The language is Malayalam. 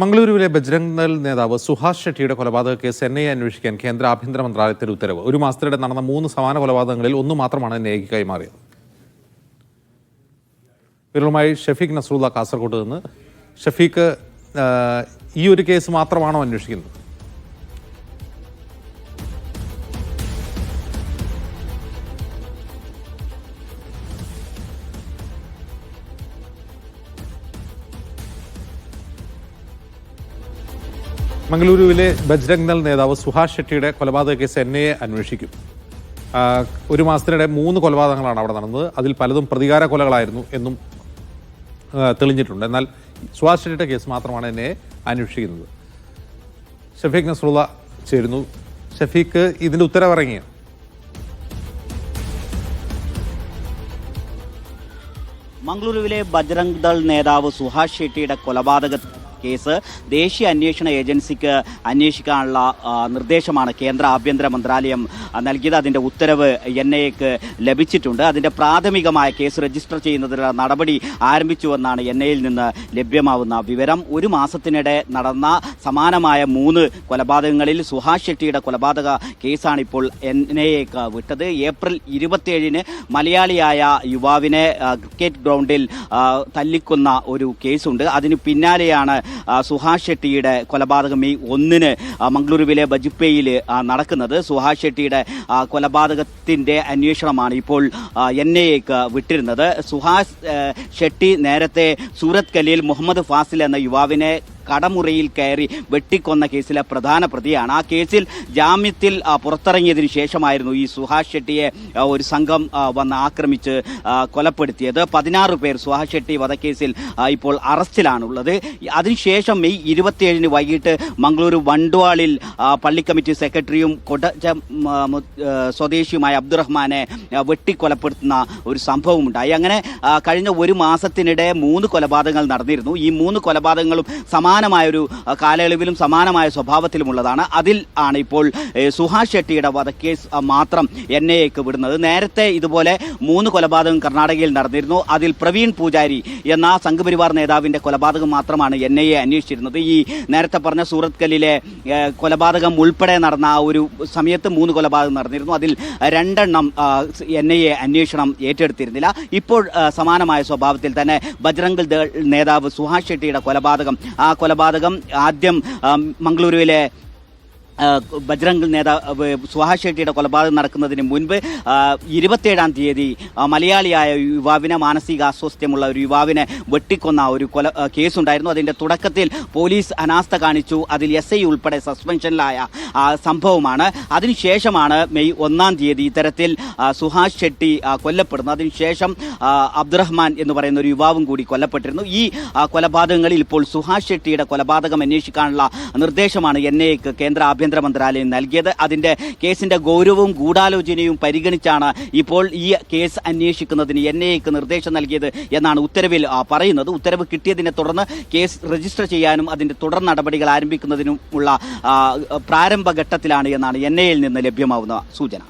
മംഗളൂരുവിലെ ബജ്രംഗ് ദൾ നേതാവ് സുഹാസ് ഷെട്ടിയുടെ കൊലപാതക കേസ് NIA അന്വേഷിക്കാൻ കേന്ദ്ര ആഭ്യന്തര മന്ത്രാലയത്തിന്റെ ഉത്തരവ്. ഒരു മാസത്തിനിടെ നടന്ന 3 സമാന കൊലപാതകങ്ങളിൽ ഒന്ന് മാത്രമാണ് NIAക്ക് കൈമാറിയത്. വിവരങ്ങളുമായി ഷഫീഖ് നസ്രുള്ള കാസർഗോഡ് നിന്ന്. ഷഫീഖ്, ഈ ഒരു കേസ് മാത്രമാണോ അന്വേഷിക്കുന്നത്? മംഗളൂരുവിലെ ബജ്രംഗ് ദൾ നേതാവ് സുഹാസ് ഷെട്ടിയുടെ കൊലപാതക കേസ് NIA അന്വേഷിക്കും. ഒരു മാസത്തിനിടെ 3 കൊലപാതകങ്ങളാണ് അവിടെ നടന്നത്. അതിൽ പലതും പ്രതികാര കൊലകളായിരുന്നു എന്നും തെളിഞ്ഞിട്ടുണ്ട്. എന്നാൽ സുഹാസ് ഷെട്ടിയുടെ കേസ് മാത്രമാണ് NIA അന്വേഷിക്കുന്നത്. ഷഫീഖ് നസ്രുള്ള ചേരുന്നു. ഷഫീഖ്, ഇതിന്റെ ഉത്തരവിറങ്ങിയോ? മംഗളൂരുവിലെ ബജ്രംഗ് ദൾ നേതാവ് സുഹാസ് ഷെട്ടിയുടെ കൊലപാതക കേസ് ദേശീയ അന്വേഷണ ഏജൻസിക്ക് അന്വേഷിക്കാനുള്ള നിർദ്ദേശമാണ് കേന്ദ്ര ആഭ്യന്തര മന്ത്രാലയം നൽകിയത്. അതിൻ്റെ ഉത്തരവ് NIAക്ക് ലഭിച്ചിട്ടുണ്ട്. അതിൻ്റെ പ്രാഥമികമായ കേസ് രജിസ്റ്റർ ചെയ്യുന്നതിനുള്ള നടപടി ആരംഭിച്ചുവെന്നാണ് NIAയിൽ നിന്ന് ലഭ്യമാവുന്ന വിവരം. ഒരു മാസത്തിനിടെ നടന്ന സമാനമായ 3 കൊലപാതകങ്ങളിൽ സുഹാസ് ഷെട്ടിയുടെ കൊലപാതക കേസാണ് ഇപ്പോൾ NIAക്ക് വിട്ടത്. ഏപ്രിൽ 27-ന് മലയാളിയായ യുവാവിനെ ക്രിക്കറ്റ് ഗ്രൗണ്ടിൽ തല്ലിക്കൊന്ന ഒരു കേസുണ്ട്. അതിന് പിന്നാലെയാണ് സുഹാസ് ഷെട്ടിയുടെ കൊലപാതകം മെയ് 1-ന് മംഗളൂരുവിലെ ബജുപ്പയിൽ നടക്കുന്നത്. സുഹാസ് ഷെട്ടിയുടെ കൊലപാതകത്തിന്റെ അന്വേഷണമാണ് ഇപ്പോൾ NIAക്ക് വിട്ടിരുന്നത്. സുഹാസ് ഷെട്ടി നേരത്തെ സൂറത്ത് കലിയിൽ മുഹമ്മദ് ഫാസിൽ എന്ന യുവാവിനെ കടമുറിയിൽ കയറി വെട്ടിക്കൊന്ന കേസിലെ പ്രധാന പ്രതിയാണ്. ആ കേസിൽ ജാമ്യത്തിൽ പുറത്തിറങ്ങിയതിനു ശേഷമായിരുന്നു ഈ സുഹാസ് ഷെട്ടിയെ ഒരു സംഘം വന്ന് ആക്രമിച്ച് കൊലപ്പെടുത്തിയത്. 16 പേർ സുഹാസ് ഷെട്ടി വധക്കേസിൽ ഇപ്പോൾ അറസ്റ്റിലാണുള്ളത്. അതിനുശേഷം മെയ് 27-ന് വൈകിട്ട് മംഗളൂരു വണ്ടവാളിൽ പള്ളി കമ്മിറ്റി സെക്രട്ടറിയും കൊടചം സ്വദേശിയുമായ അബ്ദുറഹ്മാനെ വെട്ടിക്കൊലപ്പെടുത്തുന്ന ഒരു സംഭവമുണ്ടായി. അങ്ങനെ കഴിഞ്ഞ ഒരു മാസത്തിനിടെ 3 കൊലപാതകങ്ങൾ നടന്നിരുന്നു. ഈ 3 കൊലപാതകങ്ങളും സമാനമായൊരു കാലയളവിലും സമാനമായ സ്വഭാവത്തിലുമുള്ളതാണ്. അതിൽ ആണ് ഇപ്പോൾ സുഹാസ് ഷെട്ടിയുടെ വധക്കേസ് മാത്രം NIAക്ക് വിടുന്നത്. നേരത്തെ ഇതുപോലെ 3 കൊലപാതകം കർണാടകയിൽ നടന്നിരുന്നു. അതിൽ പ്രവീൺ പൂജാരി എന്ന സംഘപരിവാർ നേതാവിന്റെ കൊലപാതകം മാത്രമാണ് NIA അന്വേഷിച്ചിരുന്നത്. ഈ നേരത്തെ പറഞ്ഞ സൂറത്ത് കല്ലിലെ കൊലപാതകം ഉൾപ്പെടെ നടന്ന ആ ഒരു സമയത്ത് 3 കൊലപാതകം നടന്നിരുന്നു. അതിൽ 2 എണ്ണം NIA അന്വേഷണം ഏറ്റെടുത്തിരുന്നില്ല. ഇപ്പോൾ സമാനമായ സ്വഭാവത്തിൽ തന്നെ ബജ്രംഗ് ദൾ നേതാവ് സുഹാസ് ഷെട്ടിയുടെ കൊലപാതകം ആദ്യം മംഗളൂരുവിലെ ബജ്രംഗ് നേതാവ് സുഹാസ് ഷെട്ടിയുടെ കൊലപാതകം നടക്കുന്നതിന് മുൻപ് 27-ാം തീയതി മലയാളിയായ യുവാവിനെ, മാനസിക അസ്വസ്ഥ്യമുള്ള ഒരു യുവാവിനെ വെട്ടിക്കൊന്ന ഒരു കേസുണ്ടായിരുന്നു. അതിൻ്റെ തുടക്കത്തിൽ പോലീസ് അനാസ്ഥ കാണിച്ചു. അതിൽ SI ഉൾപ്പെടെ സസ്പെൻഷനിലായ സംഭവമാണ്. അതിനുശേഷമാണ് മെയ് 1-ാം തീയതി ഇത്തരത്തിൽ സുഹാസ് ഷെട്ടി കൊല്ലപ്പെടുന്നു. അതിനുശേഷം അബ്ദുറഹ്മാൻ എന്ന് പറയുന്ന ഒരു യുവാവും കൂടി കൊല്ലപ്പെട്ടിരുന്നു. ഈ കൊലപാതകങ്ങളിൽ ഇപ്പോൾ സുഹാസ് ഷെട്ടിയുടെ കൊലപാതകം അന്വേഷിക്കാനുള്ള നിർദ്ദേശമാണ് NIAക്ക് കേന്ദ്ര ആഭ്യന്തര മന്ത്രാലയം നൽകിയത്. അതിന്റെ കേസിന്റെ ഗൗരവവും ഗൂഢാലോചനയും പരിഗണിച്ചാണ് ഇപ്പോൾ ഈ കേസ് അന്വേഷിക്കുന്നതിന് NIAക്ക് നിർദ്ദേശം നൽകിയത് എന്നാണ് ഉത്തരവിൽ പറയുന്നത്. ഉത്തരവ് കിട്ടിയതിനെ തുടർന്ന് കേസ് രജിസ്റ്റർ ചെയ്യാനും അതിന്റെ തുടർ നടപടികൾ ആരംഭിക്കുന്നതിനുമുള്ള പ്രാരംഭഘട്ടത്തിലാണ് എന്നാണ് NIAയിൽ നിന്ന് ലഭ്യമാവുന്ന സൂചന.